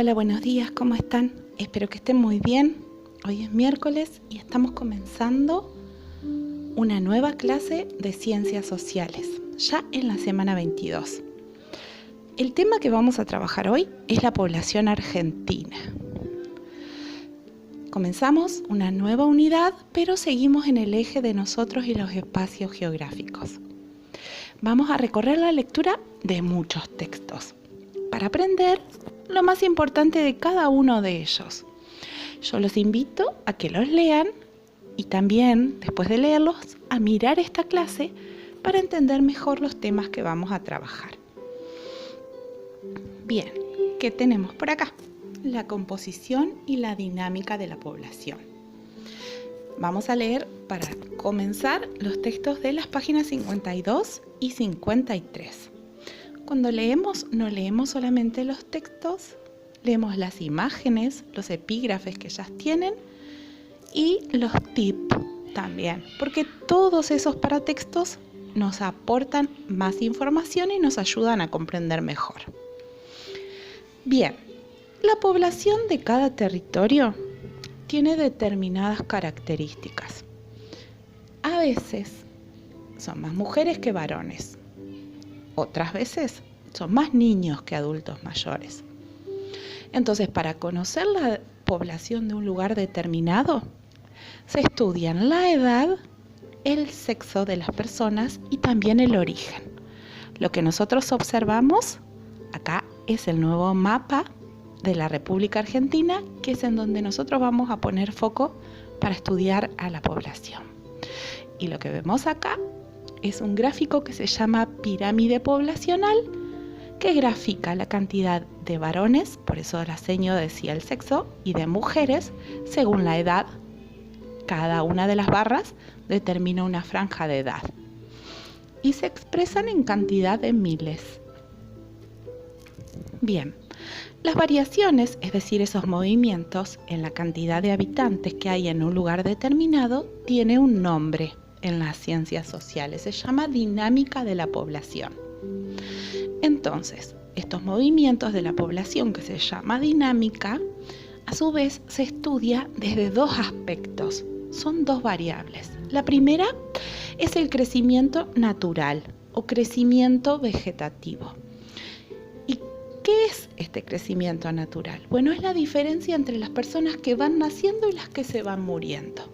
Hola, buenos días, ¿cómo están? Espero que estén muy bien. Hoy es miércoles y estamos comenzando una nueva clase de Ciencias Sociales, ya en la semana 22. El tema que vamos a trabajar hoy es la población argentina. Comenzamos una nueva unidad, pero seguimos en el eje de nosotros y los espacios geográficos. Vamos a recorrer la lectura de muchos textos para aprender lo más importante de cada uno de ellos. Yo los invito a que los lean y también, después de leerlos, a mirar esta clase para entender mejor los temas que vamos a trabajar. Bien, ¿qué tenemos por acá? La composición y la dinámica de la población. Vamos a leer para comenzar los textos de las páginas 52 y 53. Cuando leemos, no leemos solamente los textos, leemos las imágenes, los epígrafes que ya tienen y los tips también, porque todos esos paratextos nos aportan más información y nos ayudan a comprender mejor. Bien, la población de cada territorio tiene determinadas características. A veces son más mujeres que varones. Otras veces son más niños que adultos mayores. Entonces, para conocer la población de un lugar determinado, se estudian la edad, el sexo de las personas y también el origen. Lo que nosotros observamos acá es el nuevo mapa de la República Argentina, que es en donde nosotros vamos a poner foco para estudiar a la población. Y lo que vemos acá es un gráfico que se llama pirámide poblacional, que grafica la cantidad de varones, por eso la seño decía el sexo, y de mujeres según la edad. Cada una de las barras determina una franja de edad y se expresan en cantidad de miles. Bien, las variaciones, es decir, esos movimientos en la cantidad de habitantes que hay en un lugar determinado, tiene un nombre en las ciencias sociales, se llama dinámica de la población. Entonces, estos movimientos de la población que se llama dinámica, a su vez se estudia desde dos aspectos, son dos variables. La primera es el crecimiento natural o crecimiento vegetativo. ¿Y qué es este crecimiento natural? Bueno, es la diferencia entre las personas que van naciendo y las que se van muriendo,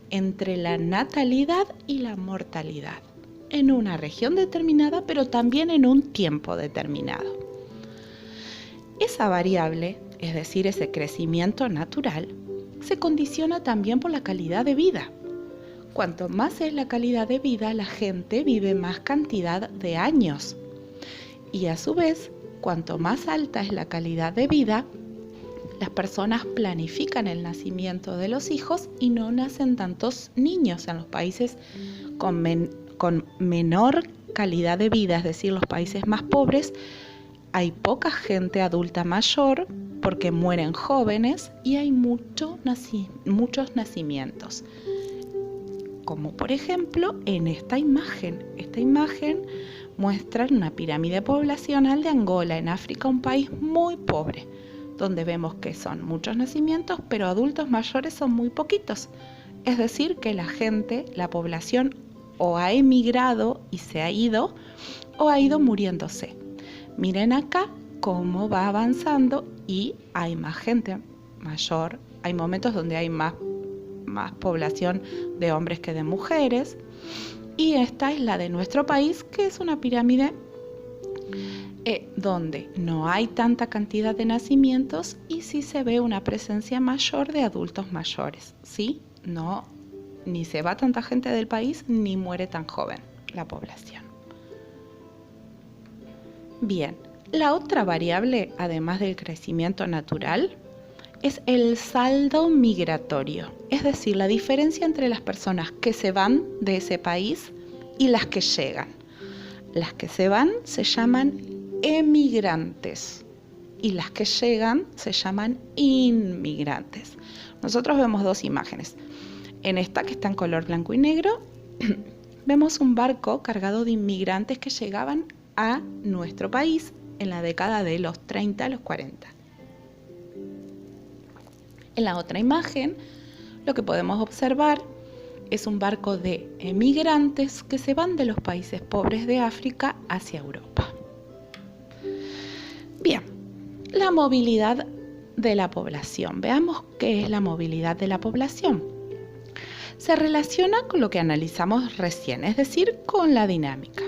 entre la natalidad y la mortalidad, en una región determinada, pero también en un tiempo determinado. Esa variable, es decir, ese crecimiento natural, se condiciona también por la calidad de vida. Cuanto más es la calidad de vida, la gente vive más cantidad de años. Y a su vez, cuanto más alta es la calidad de vida, las personas planifican el nacimiento de los hijos y no nacen tantos niños en los países con menor calidad de vida, es decir, los países más pobres. Hay poca gente adulta mayor porque mueren jóvenes y hay muchos nacimientos. Como por ejemplo en esta imagen. Esta imagen muestra una pirámide poblacional de Angola, en África, un país muy pobre, donde vemos que son muchos nacimientos, pero adultos mayores son muy poquitos. Es decir, que la gente, la población, o ha emigrado y se ha ido, o ha ido muriéndose. Miren acá cómo va avanzando y hay más gente mayor. Hay momentos donde hay más población de hombres que de mujeres. Y esta es la de nuestro país, que es una pirámide donde no hay tanta cantidad de nacimientos y sí se ve una presencia mayor de adultos mayores, ¿sí? No, ni se va tanta gente del país, ni muere tan joven la población. Bien, la otra variable, además del crecimiento natural, es el saldo migratorio, es decir, la diferencia entre las personas que se van de ese país y las que llegan. Las que se van se llaman emigrantes y las que llegan se llaman inmigrantes. Nosotros vemos dos imágenes. En esta, que está en color blanco y negro, vemos un barco cargado de inmigrantes que llegaban a nuestro país en la década de los 30 a los 40. En la otra imagen, lo que podemos observar es un barco de emigrantes que se van de los países pobres de África hacia Europa. Bien, la movilidad de la población. Veamos qué es la movilidad de la población. Se relaciona con lo que analizamos recién, es decir, con la dinámica.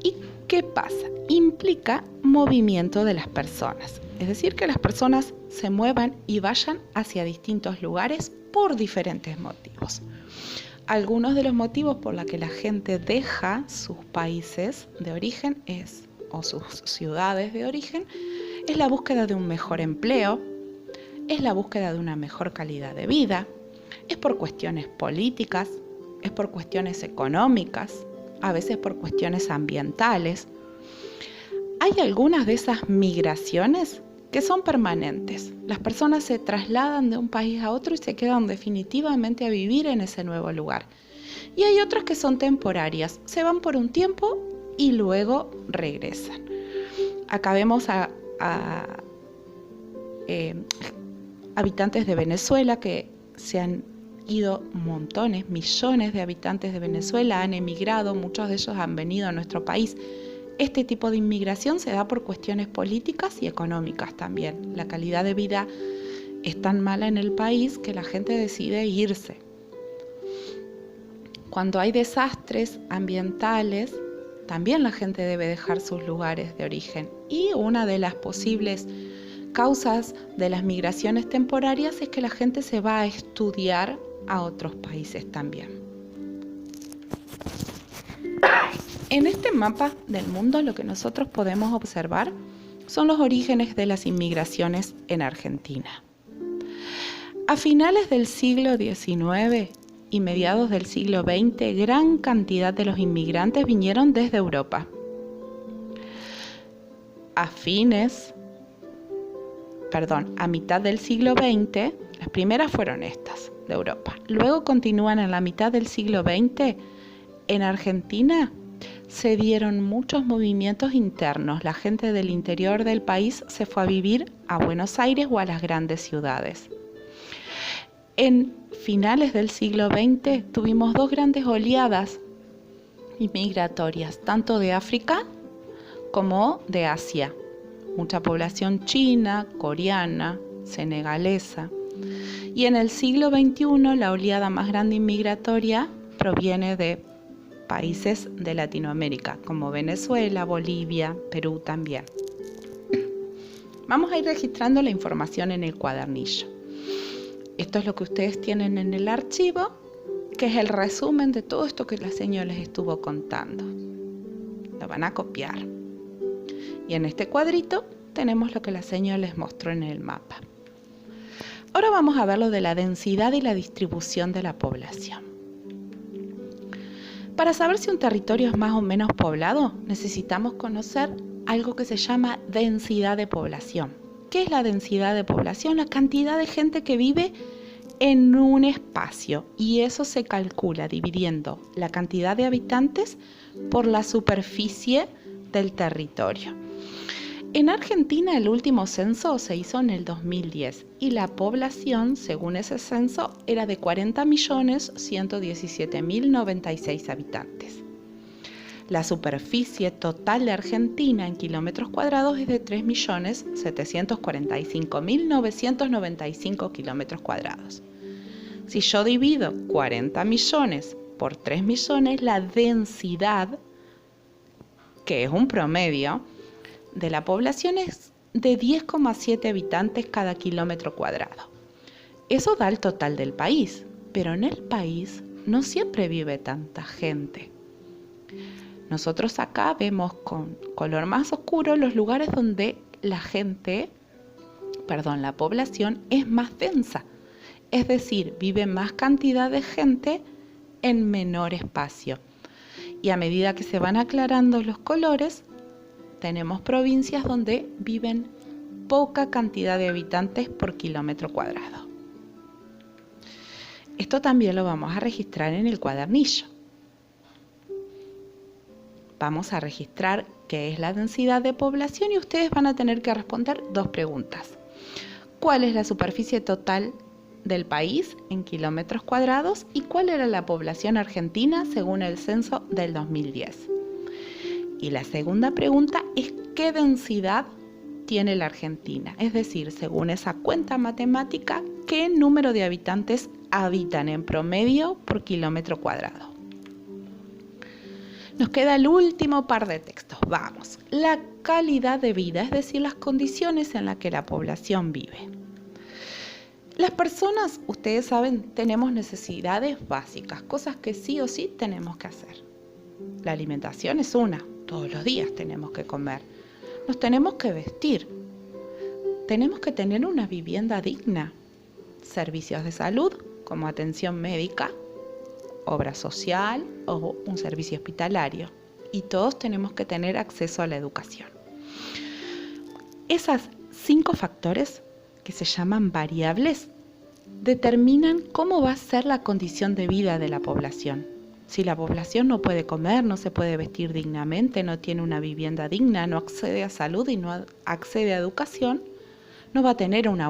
¿Y qué pasa? Implica movimiento de las personas, es decir, que las personas se muevan y vayan hacia distintos lugares por diferentes motivos. Algunos de los motivos por los que la gente deja sus países de origen o sus ciudades de origen es la búsqueda de un mejor empleo, es la búsqueda de una mejor calidad de vida, es por cuestiones políticas, es por cuestiones económicas, a veces por cuestiones ambientales. Hay algunas de esas migraciones que son permanentes. Las personas se trasladan de un país a otro y se quedan definitivamente a vivir en ese nuevo lugar. Y hay otras que son temporarias, se van por un tiempo y luego regresan. Acá vemos a habitantes de Venezuela que se han ido montones, millones de habitantes de Venezuela han emigrado, muchos de ellos han venido a nuestro país. Este tipo de inmigración se da por cuestiones políticas y económicas también. La calidad de vida es tan mala en el país que la gente decide irse. Cuando hay desastres ambientales, también la gente debe dejar sus lugares de origen. Y una de las posibles causas de las migraciones temporarias es que la gente se va a estudiar a otros países también. En este mapa del mundo lo que nosotros podemos observar son los orígenes de las inmigraciones en Argentina. A finales del siglo XIX y mediados del siglo XX, gran cantidad de los inmigrantes vinieron desde Europa. A mitad del siglo XX, las primeras fueron estas, de Europa. Luego continúan en la mitad del siglo XX, en Argentina se dieron muchos movimientos internos. La gente del interior del país se fue a vivir a Buenos Aires o a las grandes ciudades. En finales del siglo XX tuvimos dos grandes oleadas inmigratorias, tanto de África como de Asia. Mucha población china, coreana, senegalesa. Y en el siglo XXI la oleada más grande inmigratoria proviene de países de Latinoamérica, como Venezuela, Bolivia, Perú también. Vamos a ir registrando la información en el cuadernillo. Esto es lo que ustedes tienen en el archivo, que es el resumen de todo esto que la señora les estuvo contando. Lo van a copiar. Y en este cuadrito tenemos lo que la señora les mostró en el mapa. Ahora vamos a ver lo de la densidad y la distribución de la población. Para saber si un territorio es más o menos poblado, necesitamos conocer algo que se llama densidad de población. ¿Qué es la densidad de población? La cantidad de gente que vive en un espacio, y eso se calcula dividiendo la cantidad de habitantes por la superficie del territorio. En Argentina el último censo se hizo en el 2010 y la población, según ese censo, era de 40.117.096 habitantes. La superficie total de Argentina en kilómetros cuadrados es de 3.745.995 kilómetros cuadrados. Si yo divido 40 millones por 3 millones, la densidad, que es un promedio, de la población es de 10,7 habitantes cada kilómetro cuadrado. Eso da el total del país, pero en el país no siempre vive tanta gente. Nosotros acá vemos con color más oscuro los lugares donde la población es más densa, es decir, vive más cantidad de gente en menor espacio. Y a medida que se van aclarando los colores, tenemos provincias donde viven poca cantidad de habitantes por kilómetro cuadrado. Esto también lo vamos a registrar en el cuadernillo. Vamos a registrar qué es la densidad de población y ustedes van a tener que responder dos preguntas. cuál es la superficie total del país en kilómetros cuadrados y cuál era la población argentina según el censo del 2010. Y la segunda pregunta es qué densidad tiene la Argentina, es decir, según esa cuenta matemática, qué número de habitantes habitan en promedio por kilómetro cuadrado. Nos queda el último par de textos. Vamos. La calidad de vida, es decir, las condiciones en las que la población vive. Las personas, ustedes saben, tenemos necesidades básicas, cosas que sí o sí tenemos que hacer. La alimentación es una, todos los días tenemos que comer. Nos tenemos que vestir. Tenemos que tener una vivienda digna. Servicios de salud, como atención médica, obra social o un servicio hospitalario. Y todos tenemos que tener acceso a la educación. Esas 5 factores, que se llaman variables, determinan cómo va a ser la condición de vida de la población. Si la población no puede comer, no se puede vestir dignamente, no tiene una vivienda digna, no accede a salud y no accede a educación, no va a tener una